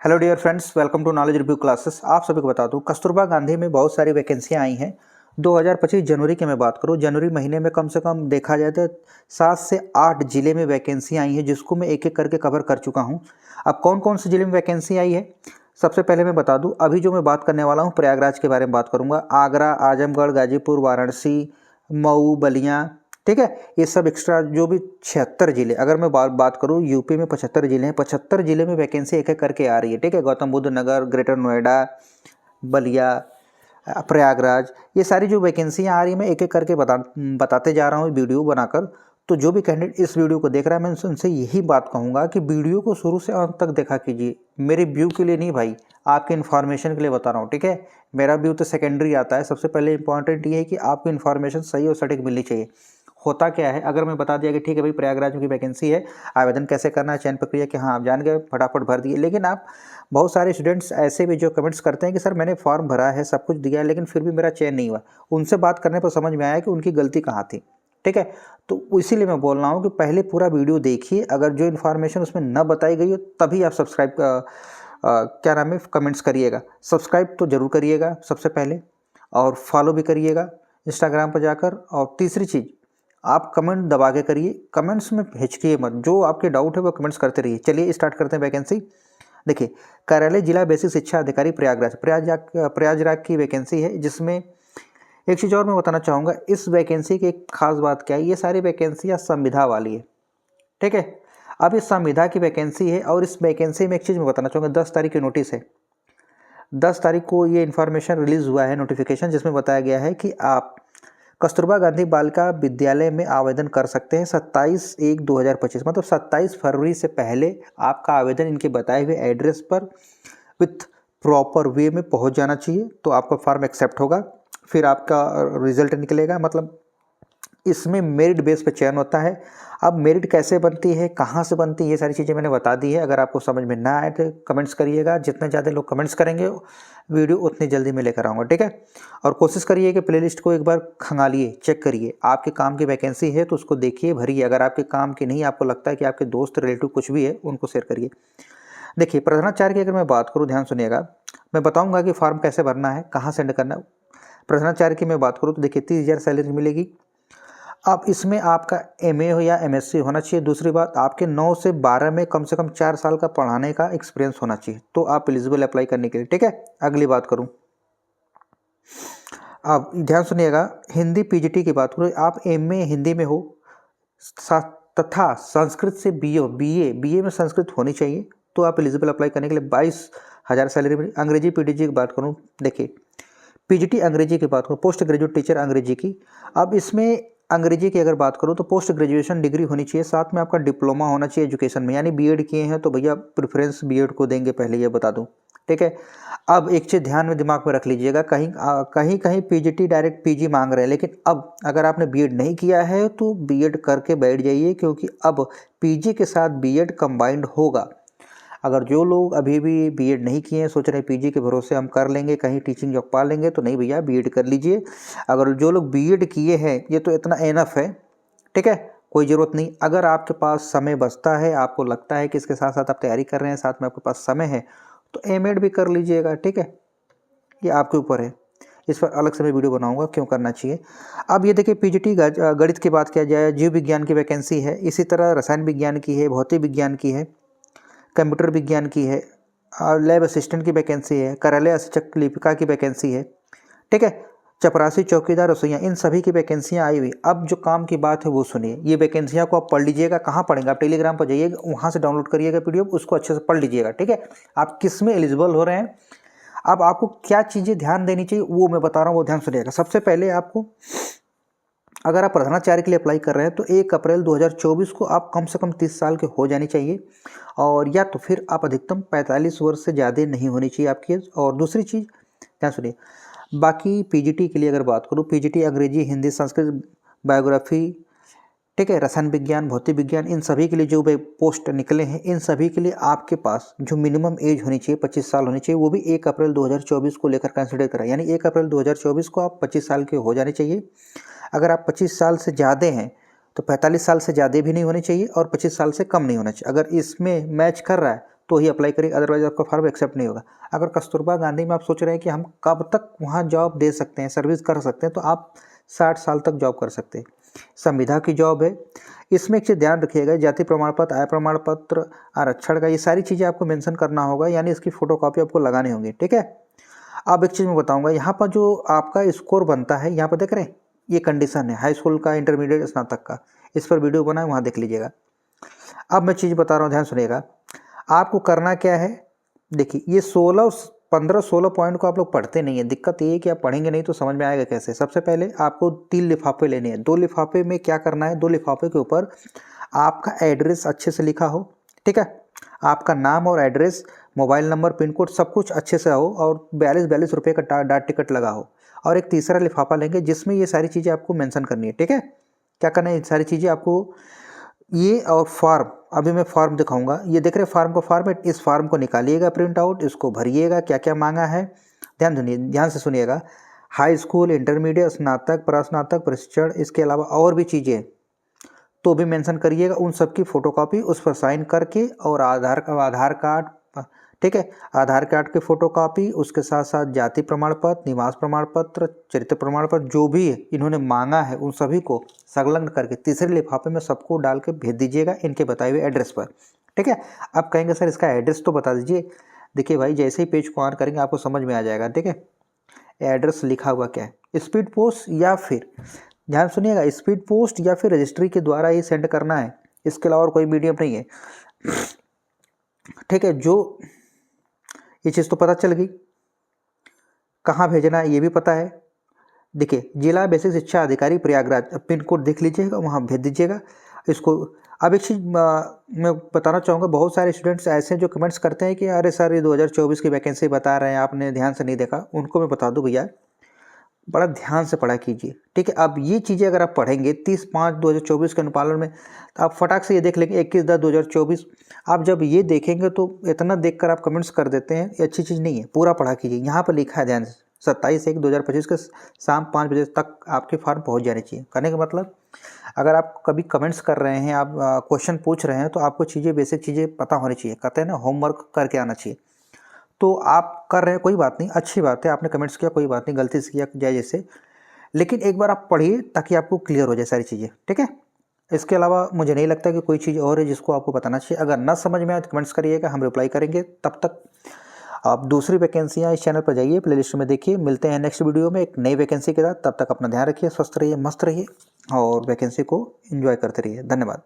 Hello dear friends, welcome to knowledge review classes. आप सभी को बता दूं, कस्तूरबा गांधी में बहुत सारी वैकेंसियां आई हैं। 2025 जनवरी की मैं बात करूं, जनवरी महीने में कम से कम देखा जाए तो 7 से 8 जिले में वैकेंसियां आई हैं, जिसको मैं एक एक करके कवर कर चुका हूं। अब कौन कौन से जिले में वैकेंसी आई है, सबसे पहले मैं बता दूं। अभी जो मैं बात करने वाला हूँ प्रयागराज के बारे में बात करूँगा। आगरा, आजमगढ़, गाजीपुर, वाराणसी, मऊ, बलिया, ठीक है, ये सब एक्स्ट्रा जो भी 76 जिले, अगर मैं बात करूँ यूपी में 75 जिले हैं, 75 जिले में वैकेंसी एक एक करके आ रही है। ठीक है, गौतम बुद्ध नगर, ग्रेटर नोएडा, बलिया, प्रयागराज, ये सारी जो वैकेंसियाँ आ रही है मैं एक एक करके बताते जा रहा हूँ वीडियो बनाकर। तो जो भी कैंडिडेट इस वीडियो को देख रहा है, मैं उनसे यही बात कहूँगा कि वीडियो को शुरू से अंत तक देखा कीजिए। मेरे व्यू के लिए नहीं भाई, आपके इन्फॉर्मेशन के लिए बता रहा हूँ। ठीक है, मेरा व्यू तो सेकेंडरी आता है, सबसे पहले इंपॉर्टेंट ये है कि आपको इन्फॉर्मेशन सही और सटीक मिलनी चाहिए। होता क्या है, अगर मैं बता दिया कि ठीक है भाई प्रयागराज की वैकेंसी है, आवेदन कैसे करना है, चयन प्रक्रिया कि हाँ आप जान गए, फटाफट भर दिए। लेकिन आप बहुत सारे स्टूडेंट्स ऐसे भी जो कमेंट्स करते हैं कि सर मैंने फॉर्म भरा है, सब कुछ दिया है, लेकिन फिर भी मेरा चयन नहीं हुआ। उनसे बात करने पर समझ में आया कि उनकी गलती कहाँ थी। ठीक है, तो इसीलिए मैं बोल रहा हूँ कि पहले पूरा वीडियो देखिए। अगर जो इन्फॉर्मेशन उसमें न बताई गई हो तभी आप सब्सक्राइब क्या नाम है कमेंट्स करिएगा। सब्सक्राइब तो जरूर करिएगा सबसे पहले, और फॉलो भी करिएगा इंस्टाग्राम पर जाकर। और तीसरी चीज़, आप कमेंट दबा के करिए, कमेंट्स में हिचकिए मत, जो आपके डाउट है वो कमेंट्स करते रहिए। चलिए स्टार्ट करते हैं वैकेंसी। देखिए, कार्यालय जिला बेसिक शिक्षा अधिकारी प्रयागराज प्रयागराज की वैकेंसी है, जिसमें एक चीज़ और मैं बताना चाहूँगा। इस वैकेंसी की एक खास बात क्या है, ये सारी वैकेंसियाँ संविदा वाली है। ठीक है, अब इस संविदा की वैकेंसी है, और इस वैकेंसी में एक चीज़ मैं बताना चाहूँगा, 10 तारीख की नोटिस है। 10 तारीख को ये इन्फॉर्मेशन रिलीज़ हुआ है, नोटिफिकेशन, जिसमें बताया गया है कि आप कस्तूरबा गांधी बालिका विद्यालय में आवेदन कर सकते हैं 27/1/2025, मतलब 27 फरवरी से पहले आपका आवेदन इनके बताए हुए एड्रेस पर विथ प्रॉपर वे में पहुंच जाना चाहिए। तो आपका फॉर्म एक्सेप्ट होगा, फिर आपका रिजल्ट निकलेगा। मतलब इसमें मेरिट बेस पे चयन होता है। अब मेरिट कैसे बनती है, कहाँ से बनती है, ये सारी चीज़ें मैंने बता दी है। अगर आपको समझ में ना आए तो कमेंट्स करिएगा, जितने ज़्यादा लोग कमेंट्स करेंगे वीडियो उतनी जल्दी मैं लेकर आऊँगा। ठीक है, और कोशिश करिए कि प्लेलिस्ट को एक बार खंगालिए, चेक करिए। आपके काम की वैकेंसी है तो उसको देखिए, भरिए। अगर आपके काम की नहीं, आपको लगता है कि आपके दोस्त रिलेटिव कुछ भी है, उनको शेयर करिए। देखिए, प्रधानाचार्य की अगर मैं बात करूँ, ध्यान सुनिएगा, मैं बताऊँगा कि फॉर्म कैसे भरना है, कहाँ सेंड करना है। प्रधानाचार्य की मैं बात करूँ तो देखिए 30,000 सैलरी मिलेगी। अब इसमें आपका एमए हो या एमएससी होना चाहिए। दूसरी बात, आपके 9 से 12 में कम से कम 4 साल का पढ़ाने का एक्सपीरियंस होना चाहिए, तो आप एलिजिबल अप्लाई करने के लिए। ठीक है, अगली बात करूं, अब ध्यान सुनिएगा, हिंदी पीजीटी की बात करूँ, आप एमए हिंदी में हो तथा संस्कृत से बीए में संस्कृत होनी चाहिए, तो आप एलिजिबल अप्लाई करने के लिए 22,000 सैलरी मिली। अंग्रेजी पीटीजी की बात करूँ, देखिए पीजीटी अंग्रेजी की बात करूँ, पोस्ट ग्रेजुएट टीचर अंग्रेजी की। अब इसमें अंग्रेजी की अगर बात करूँ तो पोस्ट ग्रेजुएशन डिग्री होनी चाहिए, साथ में आपका डिप्लोमा होना चाहिए एजुकेशन में, यानी बीएड किए हैं तो भैया प्रेफरेंस बीएड को देंगे, पहले ये बता दूं। ठीक है, अब एक चीज़ ध्यान में दिमाग में रख लीजिएगा, कहीं पीजीटी डायरेक्ट पीजी मांग रहे हैं, लेकिन अब अगर आपने बीएड नहीं किया है तो बीएड करके बैठ जाइए, क्योंकि अब पीजी के साथ बीएड कंबाइंड होगा। अगर जो लोग अभी भी बीएड नहीं किए हैं, सोच रहे हैं पीजी के भरोसे हम कर लेंगे, कहीं टीचिंग जॉब पा लेंगे, तो नहीं भैया, बीएड कर लीजिए। अगर जो लोग बीएड किए हैं, ये तो इतना एनफ है। ठीक है, कोई ज़रूरत नहीं। अगर आपके पास समय बचता है, आपको लगता है कि इसके साथ साथ आप तैयारी कर रहे हैं, साथ में आपके पास समय है, तो एमएड भी कर लीजिएगा। ठीक है, ये आपके ऊपर है, इस पर अलग से मैं वीडियो बनाऊंगा क्यों करना चाहिए। अब ये देखिए, पीजीटी गणित की बात किया जाए, जीव विज्ञान की वैकेंसी है, इसी तरह रसायन विज्ञान की है, भौतिक विज्ञान की है, कंप्यूटर विज्ञान की है, लैब असिस्टेंट की वैकेंसी है, कार्यालय अशिक्षक लिपिका की वैकेंसी है। ठीक है, चपरासी, चौकीदार, रसोइया, इन सभी की वैकेंसियाँ आई हुई। अब जो काम की बात है वो सुनिए, ये वैकेंसियाँ को आप पढ़ लीजिएगा। कहाँ पढ़ेंगे, आप टेलीग्राम पर जाइएगा, वहाँ से डाउनलोड करिएगा पीडीएफ, उसको अच्छे से पढ़ लीजिएगा। ठीक है, आप किस में एलिजिबल हो रहे हैं, अब आपको क्या चीज़ें ध्यान देनी चाहिए वो मैं बता रहा हूँ, वो ध्यान सुनिएगा। सबसे पहले आपको, अगर आप प्रधानाचार्य के लिए अप्लाई कर रहे हैं तो 1 अप्रैल 2024 को आप कम से कम 30 साल के हो जानी चाहिए, और या तो फिर आप अधिकतम 45 वर्ष से ज़्यादा नहीं होनी चाहिए आपकी एज। और दूसरी चीज़ ध्यान सुनिए, बाकी पीजीटी के लिए अगर बात करूँ, पीजीटी अंग्रेजी, हिंदी, संस्कृत, बायोग्राफी, ठीक है, रसायन विज्ञान, भौतिक विज्ञान, इन सभी के लिए जो पोस्ट निकले हैं, इन सभी के लिए आपके पास जो मिनिमम एज होनी चाहिए 25 साल होनी चाहिए, वो भी 1 अप्रैल 2024 को लेकर कंसिडर करा। यानी 1 अप्रैल 2024 को आप 25 साल के हो जाने चाहिए। अगर आप 25 साल से ज़्यादा हैं तो 45 साल से ज़्यादा भी नहीं होने चाहिए, और 25 साल से कम नहीं होना चाहिए। अगर इसमें मैच कर रहा है तो ही अप्लाई करिए, अदरवाइज आपका फॉर्म एक्सेप्ट नहीं होगा। अगर कस्तूरबा गांधी में आप सोच रहे हैं कि हम कब तक वहाँ जॉब दे सकते हैं, सर्विस कर सकते हैं, तो आप 60 साल तक जॉब कर सकते हैं। संविदा की जॉब है। इसमें एक चीज़ ध्यान रखिएगा, जाति प्रमाण पत्र, आय प्रमाण पत्र, आरक्षण का, ये सारी चीज़ें आपको मेंशन करना होगा, यानी इसकी फ़ोटोकॉपी आपको लगानी होगी, ठीक है। अब एक चीज़ मैं बताऊंगा, यहाँ पर जो आपका स्कोर बनता है, यहाँ पर देख रहे हैं ये कंडीशन है हाई स्कूल का, इंटरमीडिएट, स्नातक का, इस पर वीडियो बना है, वहाँ देख लीजिएगा। अब मैं चीज़ बता रहा हूँ, ध्यान सुनिएगा। आपको करना क्या है, देखिए ये 15-16 पॉइंट को आप लोग पढ़ते नहीं है। दिक्कत ये है कि आप पढ़ेंगे नहीं तो समझ में आएगा कैसे। सबसे पहले आपको 3 लिफाफे लेने हैं। 2 लिफाफे में क्या करना है, 2 लिफाफे के ऊपर आपका एड्रेस अच्छे से लिखा हो, ठीक है। आपका नाम और address, mobile number, pin code सब कुछ अच्छे से हो, और 42 रुपये का डाक टिकट लगा हो। और एक तीसरा लिफाफा लेंगे जिसमें ये सारी चीज़ें आपको मेंशन करनी है, ठीक है। क्या करना है, ये सारी चीज़ें आपको, ये और फॉर्म, अभी मैं फॉर्म दिखाऊंगा, ये देख रहे फॉर्म का फॉर्मेट, इस फॉर्म को निकालिएगा प्रिंट आउट, इसको भरिएगा, क्या क्या मांगा है ध्यान से सुनिएगा। हाई स्कूल, इंटरमीडिएट, स्नातक, प्रास्नातक, प्रशिक्षण, इसके अलावा और भी चीज़ें तो भी मेंशन करिएगा। उन सब की फ़ोटोकॉपी उस पर साइन करके, और आधार कार्ड, ठीक है, आधार कार्ड की फ़ोटोकॉपी, उसके साथ साथ जाति प्रमाण पत्र, निवास प्रमाण पत्र, चरित्र प्रमाण पत्र, जो भी इन्होंने मांगा है उन सभी को संलग्न करके तीसरे लिफाफे में सबको डाल के भेज दीजिएगा इनके बताए हुए एड्रेस पर, ठीक है। अब कहेंगे सर इसका एड्रेस तो बता दीजिए। देखिए भाई, जैसे ही पेज को ऑन करेंगे आपको समझ में आ जाएगा, ठीक है। एड्रेस लिखा हुआ क्या है, स्पीड पोस्ट या फिर, ध्यान सुनिएगा, स्पीड पोस्ट या फिर रजिस्ट्री के द्वारा ही सेंड करना है, इसके अलावा और कोई मीडियम नहीं है, ठीक है। जो ये चीज़ तो पता चल गई, कहाँ भेजना है ये भी पता है। देखिए, जिला बेसिक शिक्षा अधिकारी प्रयागराज, पिन कोड देख लीजिएगा, वहाँ भेज दीजिएगा इसको। अब एक चीज़ मैं बताना चाहूँगा, बहुत सारे स्टूडेंट्स ऐसे हैं जो कमेंट्स करते हैं कि अरे सर ये 2024 की वैकेंसी बता रहे हैं, आपने ध्यान से नहीं देखा। उनको मैं बता दूँ भैया, बड़ा ध्यान से पढ़ा कीजिए, ठीक है। अब ये चीज़ें अगर आप पढ़ेंगे 30/5/2024 के अनुपालन में, तो आप फटाक से ये देख लेंगे 21/10/2024। आप जब ये देखेंगे तो इतना देखकर आप कमेंट्स कर देते हैं, ये अच्छी चीज़ नहीं है। पूरा पढ़ा कीजिए, यहाँ पर लिखा है ध्यान से, 27/1/2025 के शाम 5 बजे तक आपके फॉर्म पहुँच जाने चाहिए। कहने का मतलब, अगर आप कभी कमेंट्स कर रहे हैं, आप क्वेश्चन पूछ रहे हैं, तो आपको चीज़ें, बेसिक चीज़ें पता होनी चाहिए। कहते हैं ना, होमवर्क करके आना चाहिए। तो आप कर रहे हैं, कोई बात नहीं, अच्छी बात है, आपने कमेंट्स किया, कोई बात नहीं, गलती से किया जाए जैसे, लेकिन एक बार आप पढ़िए ताकि आपको क्लियर हो जाए सारी चीज़ें, ठीक है। इसके अलावा मुझे नहीं लगता कि कोई चीज़ और है जिसको आपको बताना चाहिए। अगर ना समझ में आए तो कमेंट्स करिएगा, हम रिप्लाई करेंगे। तब तक आप दूसरी वैकेंसियाँ इस चैनल पर जाइए, प्लेलिस्ट में देखिए। मिलते हैं नेक्स्ट वीडियो में एक नई वैकेंसी के साथ। तब तक अपना ध्यान रखिए, स्वस्थ रहिए, मस्त रहिए, और वैकेंसी को एंजॉय करते रहिए। धन्यवाद।